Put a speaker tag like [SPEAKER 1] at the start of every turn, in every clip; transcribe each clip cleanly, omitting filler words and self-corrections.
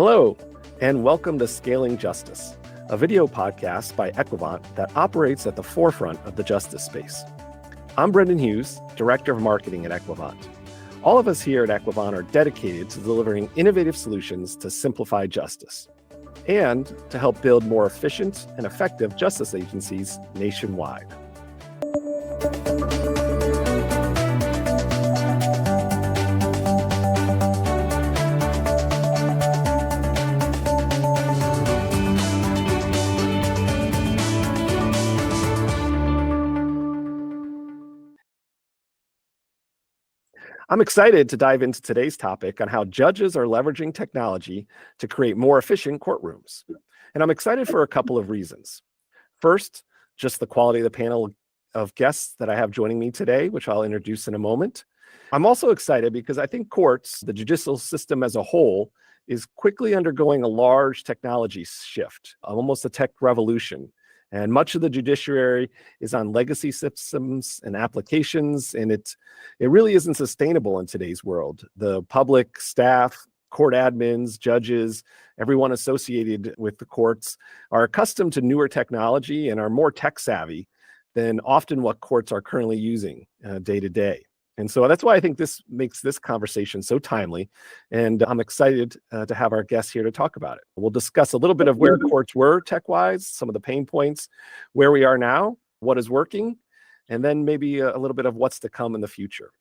[SPEAKER 1] Hello, and welcome to Scaling Justice, a video podcast by Equivant that operates at the forefront of the justice space. I'm Brendan Hughes, Director of Marketing at Equivant. All of us here at Equivant are dedicated to delivering innovative solutions to simplify justice and to help build more efficient and effective justice agencies nationwide. I'm excited to dive into today's topic on how judges are leveraging technology to create more efficient courtrooms. And I'm excited for a couple of reasons. First, just the quality of the panel of guests that I have joining me today, which I'll introduce in a moment. I'm also excited because I think courts, the judicial system as a whole, is quickly undergoing a large technology shift, almost a tech revolution. And much of the judiciary is on legacy systems and applications, and it really isn't sustainable in today's world. The public, staff, court admins, judges, everyone associated with the courts are accustomed to newer technology and are more tech savvy than often what courts are currently using day to day. And so that's why I think this makes this conversation so timely. And I'm excited to have our guests here to talk about it. We'll discuss a little bit of where courts were tech-wise, some of the pain points, where we are now, what is working, and then maybe a little bit of what's to come in the future.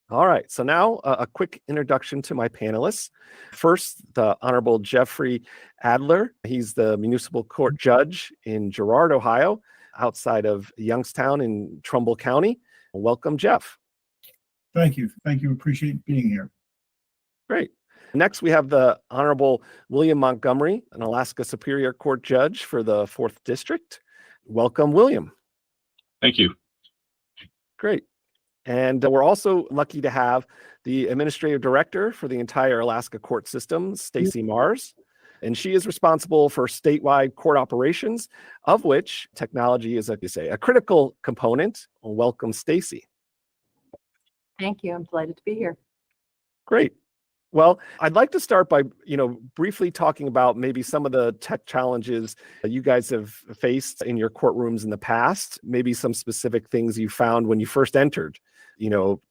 [SPEAKER 1] All right, so now a quick introduction to my panelists. First, the Honorable Jeffrey Adler. He's the municipal court judge in Girard, Ohio, outside of Youngstown in Trumbull County. Welcome, Jeff.
[SPEAKER 2] Thank you. Appreciate being here.
[SPEAKER 1] Great. Next, we have the Honorable William Montgomery, an Alaska Superior Court judge for the 4th District. Welcome, William.
[SPEAKER 3] Thank you.
[SPEAKER 1] Great. And we're also lucky to have the Administrative Director for the entire Alaska court system, Stacey Marz. And she is responsible for statewide court operations, of which technology is, a critical component. Welcome, Stacey.
[SPEAKER 4] Thank you. I'm delighted to be here.
[SPEAKER 1] Great. Well, I'd like to start by, briefly talking about maybe some of the tech challenges that you guys have faced in your courtrooms in the past, maybe some specific things you found when you first entered,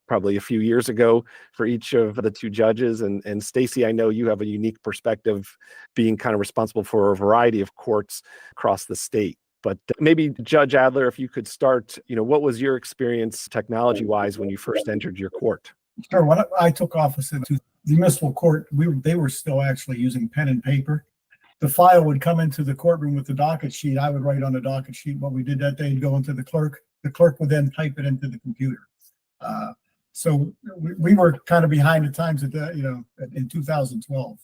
[SPEAKER 1] probably a few years ago for each of the two judges. And Stacey, I know you have a unique perspective being kind of responsible for a variety of courts across the state. But maybe Judge Adler, if you could start, what was your experience technology-wise when you first entered your court?
[SPEAKER 2] Sure. When I took office into the municipal court, they were still actually using pen and paper. The file would come into the courtroom with the docket sheet. I would write on the docket sheet what we did that day and go into the clerk. The clerk would then type it into the computer. So we were kind of behind the times in 2012.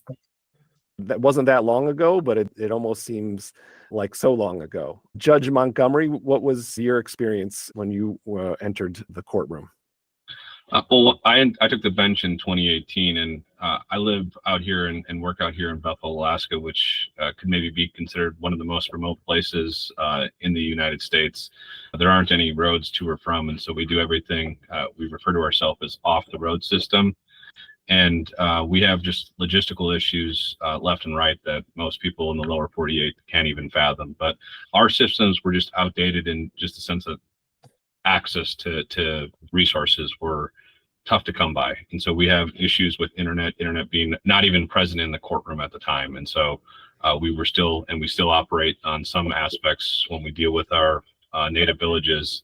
[SPEAKER 1] That wasn't that long ago, but it almost seems like so long ago. Judge Montgomery, what was your experience when you entered the courtroom?
[SPEAKER 3] Well, I took the bench in 2018, and I live out here and work out here in Bethel, Alaska, which could maybe be considered one of the most remote places in the United States. There aren't any roads to or from, and so we do everything. We refer to ourselves as off-the-road system, and we have just logistical issues left and right that most people in the lower 48 can't even fathom. But our systems were just outdated in just the sense that access to resources were tough to come by. And so we have issues with internet being not even present in the courtroom at the time. And so we still operate on some aspects when we deal with our native villages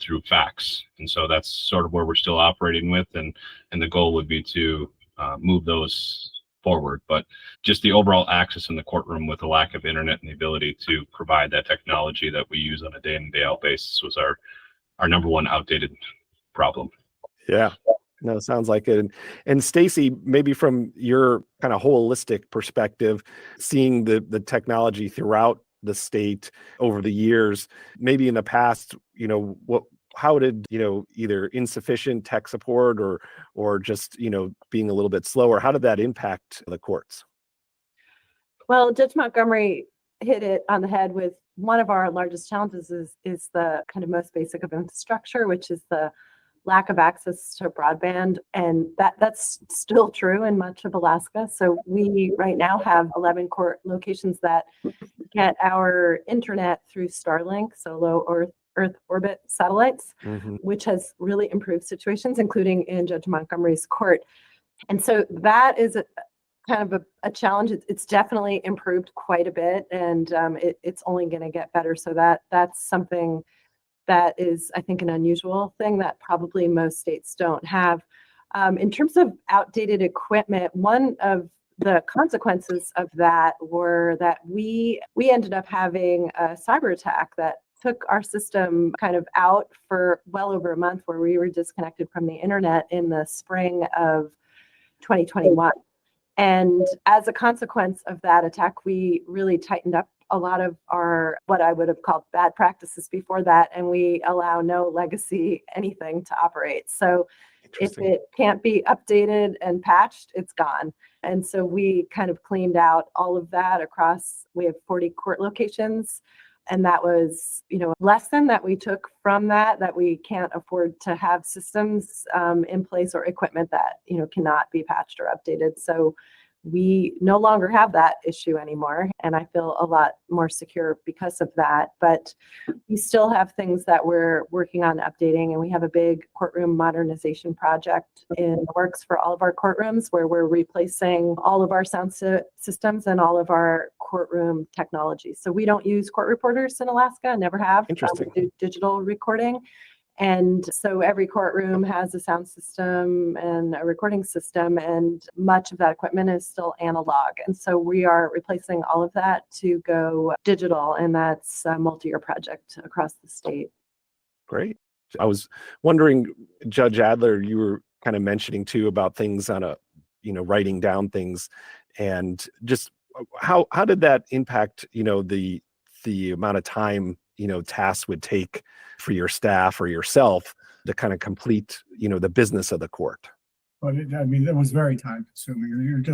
[SPEAKER 3] through fax. And so that's sort of where we're still operating with. And the goal would be to move those forward. But just the overall access in the courtroom with the lack of internet and the ability to provide that technology that we use on a day in and day out basis was our number one outdated problem.
[SPEAKER 1] Yeah, no, sounds like it. And Stacey, maybe from your kind of holistic perspective, seeing the technology throughout the state over the years, maybe in the past, how did, either insufficient tech support or just, being a little bit slower, how did that impact the courts?
[SPEAKER 4] Well, Judge Montgomery hit it on the head with one of our largest challenges is the kind of most basic of infrastructure, which is the lack of access to broadband, and that's still true in much of Alaska. So we right now have 11 court locations that get our internet through Starlink, so low Earth orbit satellites, which has really improved situations, including in Judge Montgomery's court. And so that is kind of a challenge. It's definitely improved quite a bit, and it's only going to get better. So that's something that is, I think, an unusual thing that probably most states don't have. In terms of outdated equipment, one of the consequences of that were that we ended up having a cyber attack that took our system kind of out for well over a month, where we were disconnected from the internet in the spring of 2021. And as a consequence of that attack, we really tightened up a lot of our, what I would have called bad practices before that, and we allow no legacy anything to operate. So if it can't be updated and patched, it's gone. And so we kind of cleaned out all of that across, we have 40 court locations. And that was, a lesson that we took from that we can't afford to have systems in place or equipment that, cannot be patched or updated. So we no longer have that issue anymore. And I feel a lot more secure because of that. But we still have things that we're working on updating. And we have a big courtroom modernization project in the works for all of our courtrooms, where we're replacing all of our sound systems and all of our courtroom technology. So we don't use court reporters in Alaska, never have.
[SPEAKER 1] Interesting.
[SPEAKER 4] We do digital recording. And so every courtroom has a sound system and a recording system, and much of that equipment is still analog. And so we are replacing all of that to go digital, and that's a multi-year project across the state.
[SPEAKER 1] Great. I was wondering, Judge Adler, you were kind of mentioning too about things on writing down things, and just how did that impact, the amount of time, tasks would take for your staff or yourself to kind of complete, the business of the court?
[SPEAKER 2] But it was very time consuming.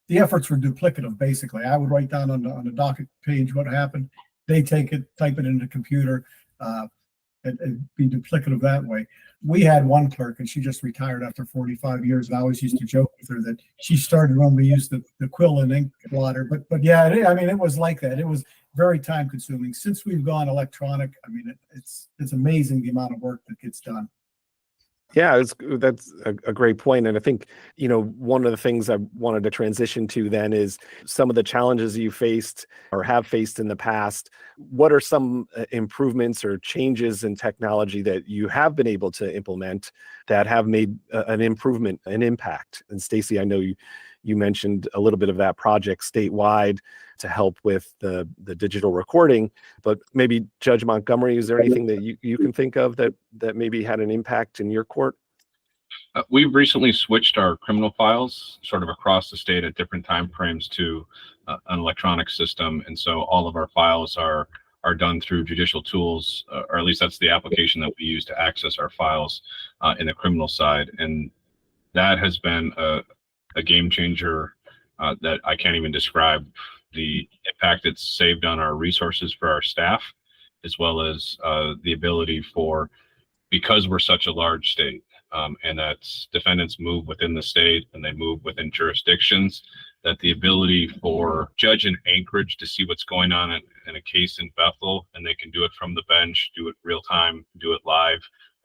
[SPEAKER 2] The efforts were duplicative, basically. I would write down on the docket page what happened. They take it, type it into the computer, and be duplicative that way. We had one clerk, and she just retired after 45 years. And I always used to joke with her that she started when we used the quill and ink blotter. But yeah, it was like that. It was very time consuming. Since we've gone electronic, it's amazing the amount of work that gets done.
[SPEAKER 1] Yeah, that's a great point. And I think, one of the things I wanted to transition to then is some of the challenges you faced or have faced in the past. What are some improvements or changes in technology that you have been able to implement that have made an improvement, an impact? And Stacey, I know you mentioned a little bit of that project statewide to help with the digital recording, but maybe Judge Montgomery, is there anything that you can think of that maybe had an impact in your court?
[SPEAKER 3] We've recently switched our criminal files sort of across the state at different time frames to an electronic system. And so all of our files are done through judicial tools, or at least that's the application that we use to access our files in the criminal side. And that has been a game changer that I can't even describe. The impact it's saved on our resources for our staff, as well as the ability because we're such a large state, and that defendants move within the state and they move within jurisdictions, that the ability for judge in Anchorage to see what's going on in a case in Bethel, and they can do it from the bench, do it real time, do it live,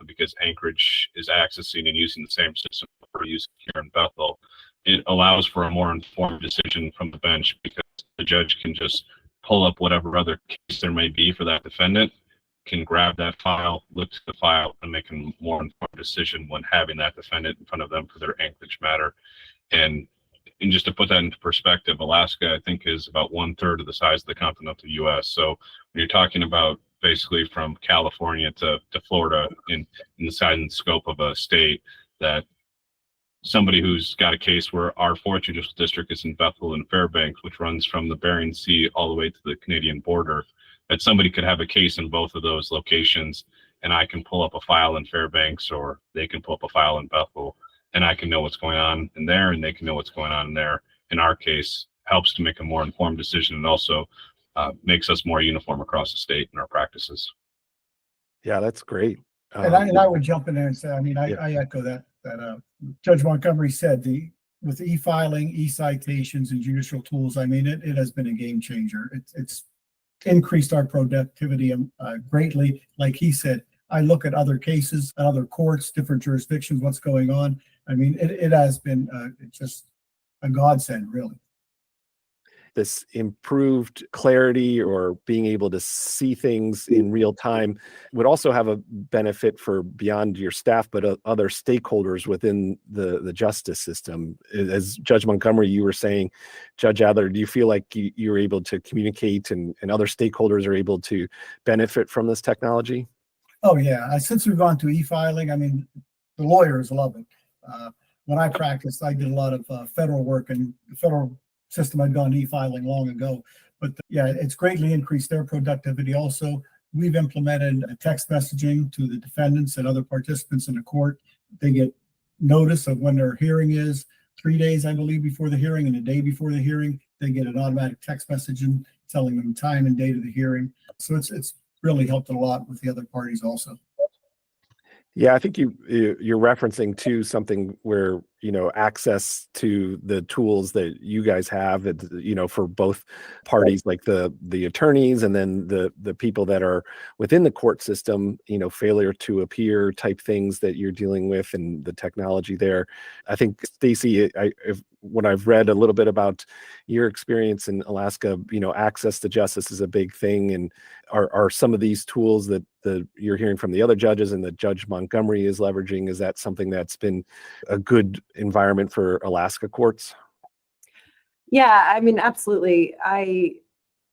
[SPEAKER 3] because Anchorage is accessing and using the same system we're using here in Bethel. It allows for a more informed decision from the bench, because the judge can just pull up whatever other case there may be for that defendant, can grab that file, look to the file, and make a more informed decision when having that defendant in front of them for their Anchorage matter. And just to put that into perspective, Alaska, I think, is about 1/3 of the size of the continental U.S. So when you're talking about basically from California to Florida in the size and scope of a state, that somebody who's got a case where our 4th Judicial District is in Bethel and Fairbanks, which runs from the Bering Sea all the way to the Canadian border, that somebody could have a case in both of those locations, and I can pull up a file in Fairbanks, or they can pull up a file in Bethel, and I can know what's going on in there, and they can know what's going on in there. In our case, helps to make a more informed decision, and also makes us more uniform across the state in our practices.
[SPEAKER 1] Yeah, that's great.
[SPEAKER 2] And I would jump in there and say, I mean,
[SPEAKER 1] Yeah.
[SPEAKER 2] I echo that Judge Montgomery said, with e-filing, e-citations, and judicial tools, I mean, it has been a game changer. It's increased our productivity greatly. Like he said, I look at other cases, at other courts, different jurisdictions, what's going on. I mean, it has been just a godsend, really.
[SPEAKER 1] This improved clarity or being able to see things in real time would also have a benefit for beyond your staff, but other stakeholders within the justice system. As Judge Montgomery, you were saying, Judge Adler, do you feel like you're able to communicate and other stakeholders are able to benefit from this technology?
[SPEAKER 2] Oh, yeah. Since we've gone to e-filing, I mean, the lawyers love it. When I practiced, I did a lot of federal work, and the federal system had gone e-filing long ago. But yeah, it's greatly increased their productivity. Also, we've implemented a text messaging to the defendants and other participants in the court. They get notice of when their hearing is 3 days, I believe, before the hearing, and a day before the hearing. They get an automatic text messaging telling them time and date of the hearing. So it's really helped a lot with the other parties also.
[SPEAKER 1] Yeah, I think you're referencing to something where, access to the tools that you guys have, for both parties, like the attorneys and then the people that are within the court system, failure to appear type things that you're dealing with and the technology there. I think, Stacey, when I've read a little bit about your experience in Alaska, access to justice is a big thing. And are some of these tools that you're hearing from the other judges and that Judge Montgomery is leveraging, is that something that's been a good environment for Alaska courts?
[SPEAKER 4] Yeah, I mean, absolutely. I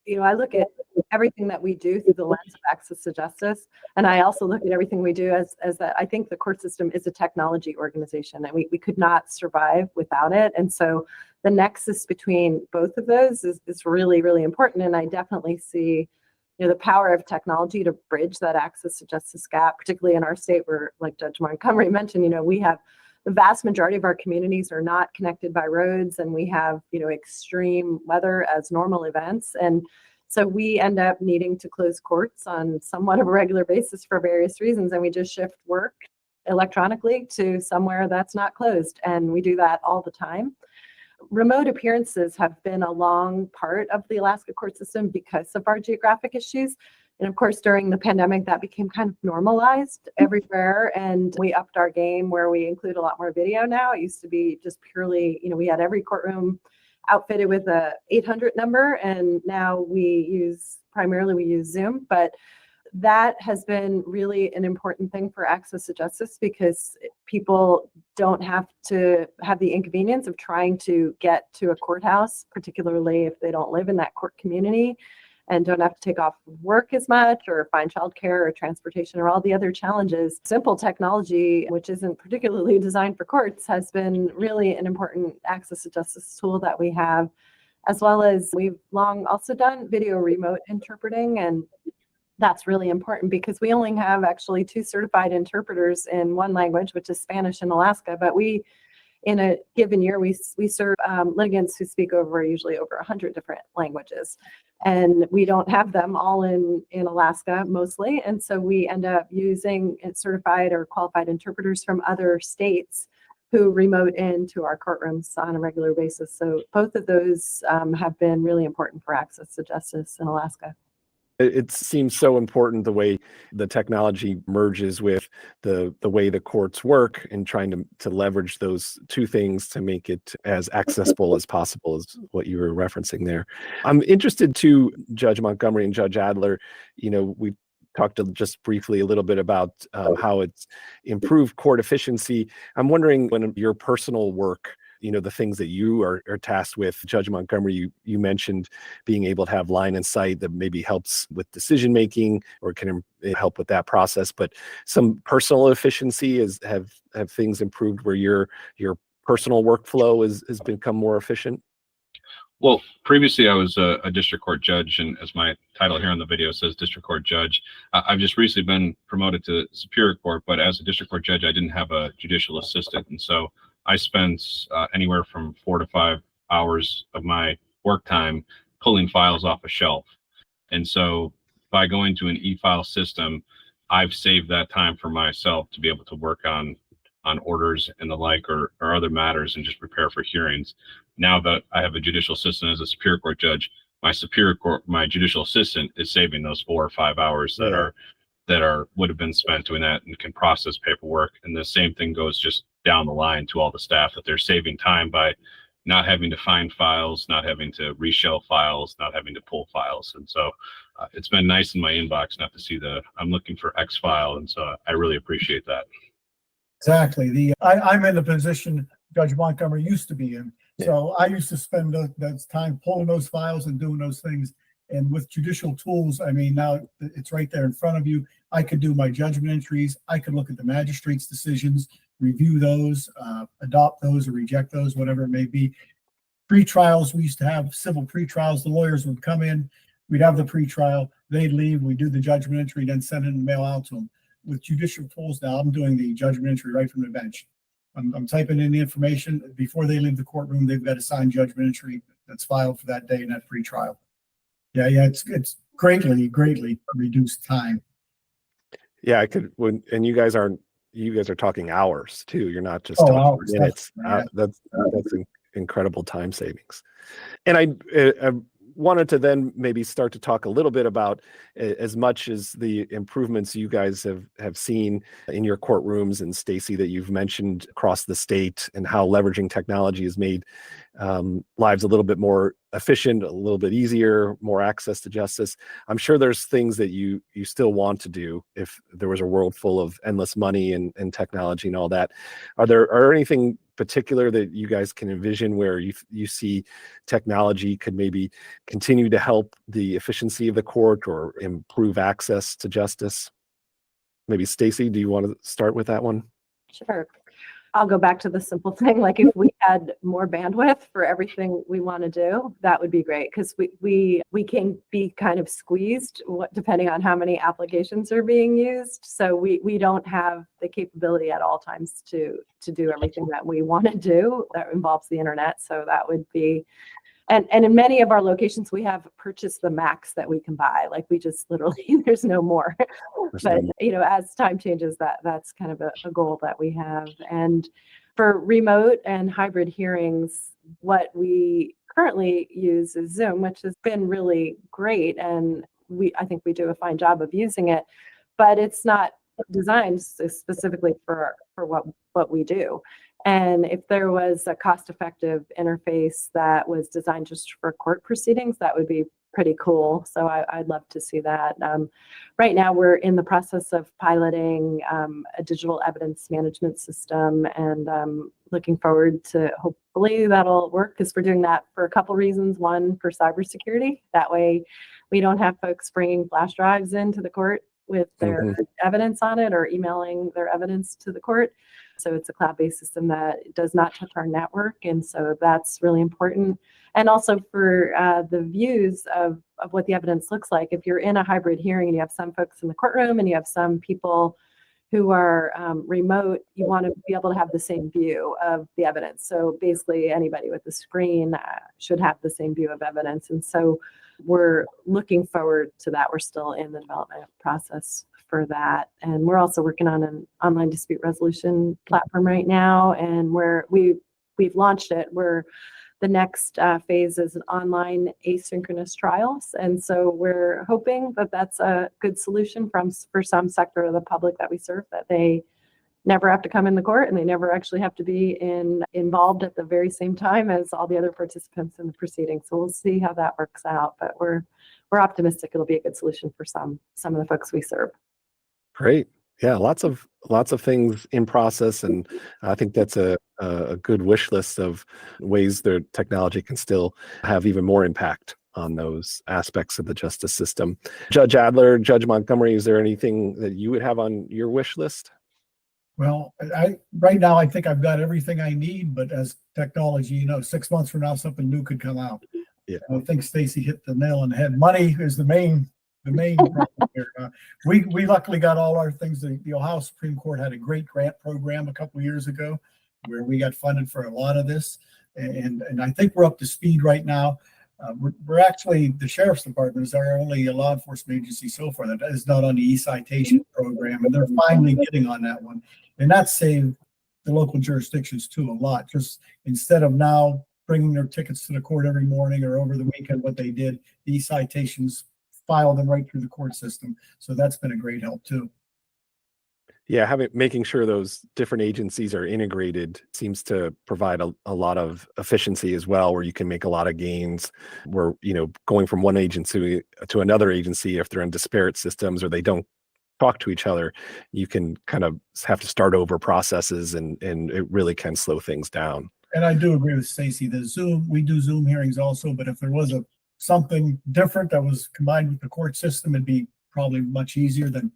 [SPEAKER 4] look at everything that we do through the lens of access to justice. And I also look at everything we do as that I think the court system is a technology organization, and we could not survive without it. And so the nexus between both of those is really, really important. And I definitely see the power of technology to bridge that access to justice gap, particularly in our state where, like Judge Montgomery mentioned, we have the vast majority of our communities are not connected by roads, and we have, extreme weather as normal events. And so we end up needing to close courts on somewhat of a regular basis for various reasons. And we just shift work electronically to somewhere that's not closed. And we do that all the time. Remote appearances have been a long part of the Alaska court system because of our geographic issues. And of course, during the pandemic, that became kind of normalized everywhere. And we upped our game where we include a lot more video now. It used to be just purely, we had every courtroom outfitted with a 800 number. And now we use Zoom. But that has been really an important thing for access to justice, because people don't have to have the inconvenience of trying to get to a courthouse, particularly if they don't live in that court community, and don't have to take off work as much or find childcare or transportation or all the other challenges. Simple technology, which isn't particularly designed for courts, has been really an important access to justice tool that we have, as well as we've long also done video remote interpreting. And that's really important because we only have actually 2 certified interpreters in one language, which is Spanish in Alaska. But we, in a given year, we serve litigants who speak usually over 100 different languages. And we don't have them all in Alaska mostly. And so we end up using certified or qualified interpreters from other states who remote into our courtrooms on a regular basis. So both of those have been really important for access to justice in Alaska.
[SPEAKER 1] It seems so important the way the technology merges with the way the courts work, and trying to leverage those two things to make it as accessible as possible, is what you were referencing there. I'm interested too, Judge Montgomery and Judge Adler, we talked just briefly a little bit about how it's improved court efficiency. I'm wondering, when your personal work, the things that you are tasked with, Judge Montgomery, you mentioned being able to have line in sight that maybe helps with decision making or can help with that process. But some personal efficiency have things improved where your personal workflow has become more efficient?
[SPEAKER 3] Well, previously I was a district court judge, and as my title here on the video says, district court judge. I've just recently been promoted to Superior Court, but as a district court judge, I didn't have a judicial assistant. And so I spent anywhere from 4 to 5 hours of my work time pulling files off a shelf. And so by going to an e-file system, I've saved that time for myself to be able to work on orders and the like, or other matters, and just prepare for hearings. Now that I have a judicial assistant as a Superior Court judge, my judicial assistant is saving those 4 or 5 hours that would have been spent doing that, and can process paperwork. And the same thing goes just down the line to all the staff, that they're saving time by not having to find files, not having to reshelve files, not having to pull files. And so it's been nice in my inbox not to see I'm looking for X file. And so I really appreciate that.
[SPEAKER 2] Exactly. I'm in the position Judge Montgomery used to be in. So I used to spend that time pulling those files and doing those things. And with judicial tools, I mean, now it's right there in front of you. I could do my judgment entries. I could look at the magistrate's decisions, review those, adopt those or reject those, whatever it may be. Pre-trials, we used to have civil pre-trials. The lawyers would come in, we'd have the pre-trial, they'd leave, we'd do the judgment entry, then send it and mail out to them. With judicial tools now, I'm doing the judgment entry right from the bench. I'm typing in the information. Before they leave the courtroom, they've got a signed judgment entry that's filed for that day in that pre-trial. Yeah, it's greatly reduced time.
[SPEAKER 1] Yeah, and you guys are talking hours too. You're not just talking
[SPEAKER 2] hours,
[SPEAKER 1] minutes. That's incredible time savings. And I wanted to then maybe start to talk a little bit about, as much as the improvements you guys have seen in your courtrooms, and Stacey, that you've mentioned across the state, and how leveraging technology has made lives a little bit more efficient, a little bit easier, more access to justice. I'm sure there's things that you still want to do if there was a world full of endless money and technology and all that. Are there anything particular that you guys can envision where you see technology could maybe continue to help the efficiency of the court or improve access to justice? Maybe Stacey, do you want to start with that one?
[SPEAKER 4] Sure. I'll go back to the simple thing. Like, if we had more bandwidth for everything we want to do, that would be great, because we can be kind of squeezed depending on how many applications are being used. So we don't have the capability at all times to do everything that we want to do that involves the internet. So that would be, and in many of our locations, we have purchased the max that we can buy. Like, we just literally, there's no more. But, as time changes, that's kind of a goal that we have. And for remote and hybrid hearings, what we currently use is Zoom, which has been really great. And I think we do a fine job of using it, but it's not designed specifically for what we do. And if there was a cost-effective interface that was designed just for court proceedings, that would be pretty cool. So I'd love to see that. Right now, we're in the process of piloting a digital evidence management system, and looking forward to, hopefully that'll work, because we're doing that for a couple reasons. One, for cybersecurity. That way we don't have folks bringing flash drives into the court with their evidence on it, or emailing their evidence to the court. So it's a cloud-based system that does not touch our network. And so that's really important. And also for the views of what the evidence looks like. If you're in a hybrid hearing and you have some folks in the courtroom and you have some people who are remote, you want to be able to have the same view of the evidence. So basically anybody with a screen should have the same view of evidence. And so we're looking forward to that. We're still in the development process for that. And we're also working on an online dispute resolution platform right now. And we've launched it. The next phase is an online asynchronous trials. And so we're hoping that that's a good solution for some sector of the public that we serve, that they never have to come in the court and they never actually have to be involved at the very same time as all the other participants in the proceeding. So we'll see how that works out, but we're optimistic it'll be a good solution for some of the folks we serve.
[SPEAKER 1] Great. Yeah, lots of things in process, and I think that's a good wish list of ways that technology can still have even more impact on those aspects of the justice system. Judge Adler, Judge Montgomery, is there anything that you would have on your wish list?
[SPEAKER 2] Well, right now I think I've got everything I need, but as technology, 6 months from now, something new could come out.
[SPEAKER 1] Yeah,
[SPEAKER 2] I think Stacey hit the nail on the head. Money is the main problem here. We luckily got all our things. The Ohio Supreme Court had a great grant program a couple of years ago where we got funded for a lot of this. And I think we're up to speed right now. We're actually, the sheriff's department is our only law enforcement agency so far that is not on the e-citation program, and they're finally getting on that one. And that saved the local jurisdictions too a lot. Just instead of now bringing their tickets to the court every morning or over the weekend, what they did, the e-citations file them right through the court system. So that's been a great help too.
[SPEAKER 1] Yeah, making sure those different agencies are integrated seems to provide a lot of efficiency as well, where you can make a lot of gains. Where, going from one agency to another agency, if they're in disparate systems or they don't talk to each other, you can kind of have to start over processes, and it really can slow things down.
[SPEAKER 2] And I do agree with Stacey. We do Zoom hearings also, but if there was something different that was combined with the court system, it'd be probably much easier than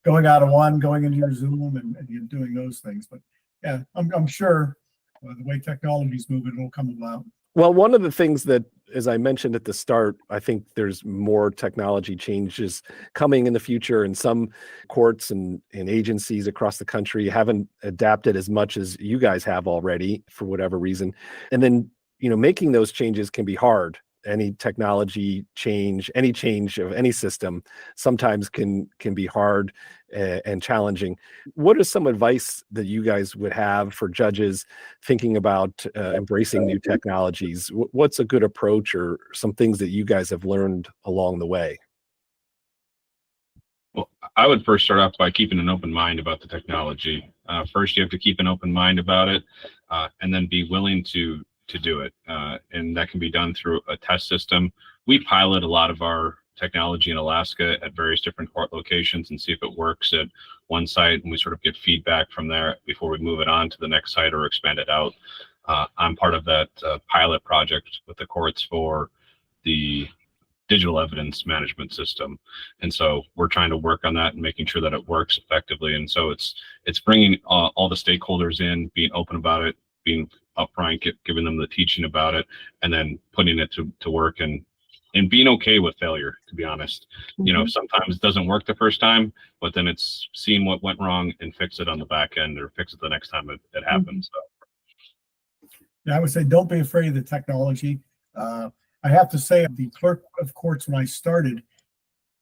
[SPEAKER 2] going out of one, going into your Zoom and doing those things. But yeah, I'm sure the way technology is moving, it will come about.
[SPEAKER 1] Well, one of the things that, as I mentioned at the start, I think there's more technology changes coming in the future, and some courts and agencies across the country haven't adapted as much as you guys have already for whatever reason. And then, making those changes can be hard. Any technology change, any change of any system sometimes can be hard and challenging. What is some advice that you guys would have for judges thinking about embracing new technologies? What's a good approach, or some things that you guys have learned along the way?
[SPEAKER 3] Well, I would first start off by keeping an open mind about the technology. First, you have to keep an open mind about it, and then be willing to do it. And that can be done through a test system. We pilot a lot of our technology in Alaska at various different court locations and see if it works at one site, and we sort of get feedback from there before we move it on to the next site or expand it out. I'm part of that pilot project with the courts for the digital evidence management system, and so we're trying to work on that and making sure that it works effectively. And so it's bringing all the stakeholders in, being open about it, being upfront, giving them the teaching about it, and then putting it to work, and being okay with failure, to be honest.
[SPEAKER 4] Mm-hmm.
[SPEAKER 3] Sometimes it doesn't work the first time, but then it's seeing what went wrong and fix it on the back end, or fix it the next time it happens. So.
[SPEAKER 2] Yeah, I would say don't be afraid of the technology. I have to say, the clerk of courts, when I started,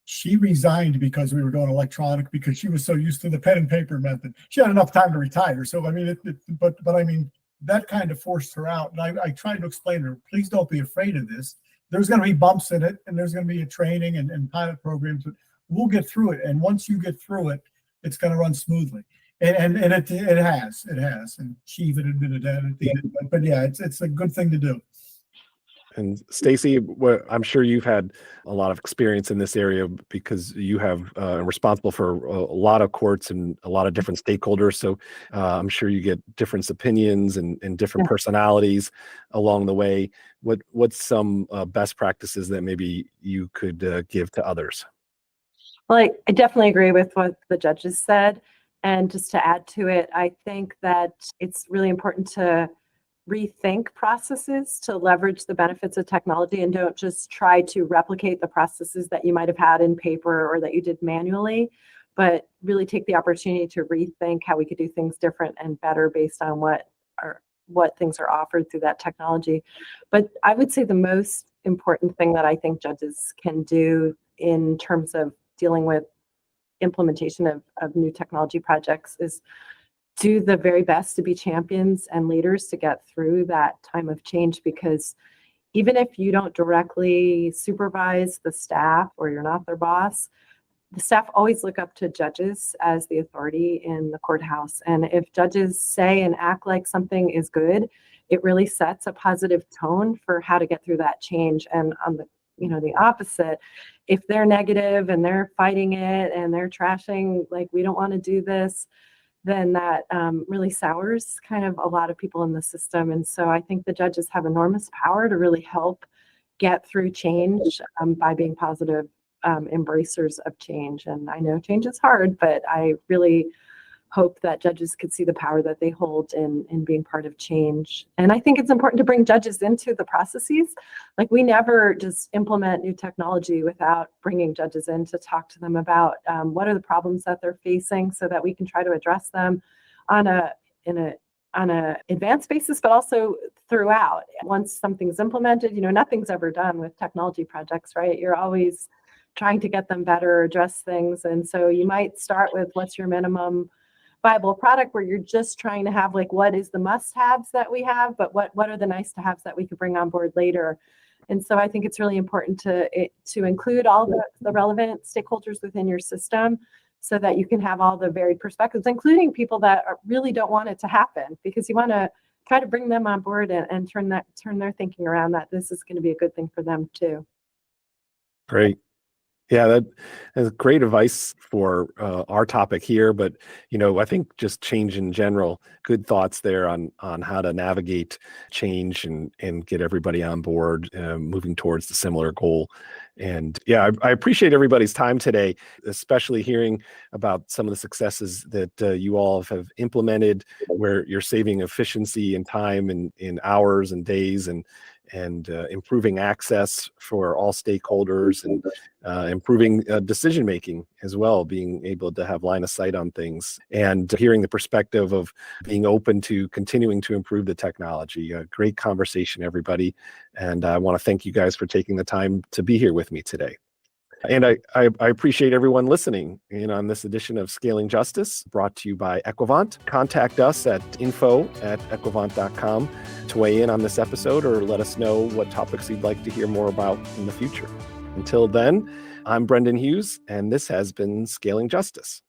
[SPEAKER 2] she resigned because we were going electronic, because she was so used to the pen and paper method. She had enough time to retire. So, I mean, but I mean, that kind of forced her out. And I tried to explain to her, please don't be afraid of this. There's going to be bumps in it, and there's going to be a training and pilot programs, but we'll get through it. And once you get through it, it's going to run smoothly. And it has. And she even admitted that at the end. But yeah, it's a good thing to do.
[SPEAKER 1] And Stacey, I'm sure you've had a lot of experience in this area, because you have responsible for a lot of courts and a lot of different stakeholders. So I'm sure you get different opinions and different personalities along the way. What's some best practices that maybe you could give to others?
[SPEAKER 4] Well, I definitely agree with what the judges said. And just to add to it, I think that it's really important to rethink processes to leverage the benefits of technology, and don't just try to replicate the processes that you might have had in paper or that you did manually, but really take the opportunity to rethink how we could do things different and better based on what things are offered through that technology. But I would say the most important thing that I think judges can do in terms of dealing with implementation of new technology projects is do the very best to be champions and leaders to get through that time of change, because even if you don't directly supervise the staff or you're not their boss, the staff always look up to judges as the authority in the courthouse. And if judges say and act like something is good, it really sets a positive tone for how to get through that change. And on the opposite, if they're negative and they're fighting it and they're trashing, like, we don't want to do this, then that really sours kind of a lot of people in the system. And so I think the judges have enormous power to really help get through change by being positive embracers of change. And I know change is hard, but I really hope that judges could see the power that they hold in being part of change. And I think it's important to bring judges into the processes. Like, we never just implement new technology without bringing judges in to talk to them about what are the problems that they're facing, so that we can try to address them in a on a advanced basis, but also throughout. Once something's implemented, nothing's ever done with technology projects, right? You're always trying to get them better, address things. And so you might start with what's your minimum viable product, where you're just trying to have like, what is the must-haves that we have, but what are the nice-to-haves that we could bring on board later? And so I think it's really important to include all the relevant stakeholders within your system so that you can have all the varied perspectives, including people that really don't want it to happen, because you want to try to bring them on board and turn their thinking around, that this is going to be a good thing for them too.
[SPEAKER 1] Great. Yeah, that is great advice for our topic here. But, I think just change in general, good thoughts there on how to navigate change and get everybody on board, moving towards the similar goal. And yeah, I appreciate everybody's time today, especially hearing about some of the successes that you all have implemented, where you're saving efficiency and time in hours and days, and improving access for all stakeholders, and improving decision making as well, being able to have line of sight on things, and hearing the perspective of being open to continuing to improve the technology. A great conversation, everybody. And I want to thank you guys for taking the time to be here with me today. And I appreciate everyone listening in on this edition of Scaling Justice, brought to you by Equivant. Contact us at info@equivant.com to weigh in on this episode, or let us know what topics you'd like to hear more about in the future. Until then, I'm Brendan Hughes, and this has been Scaling Justice.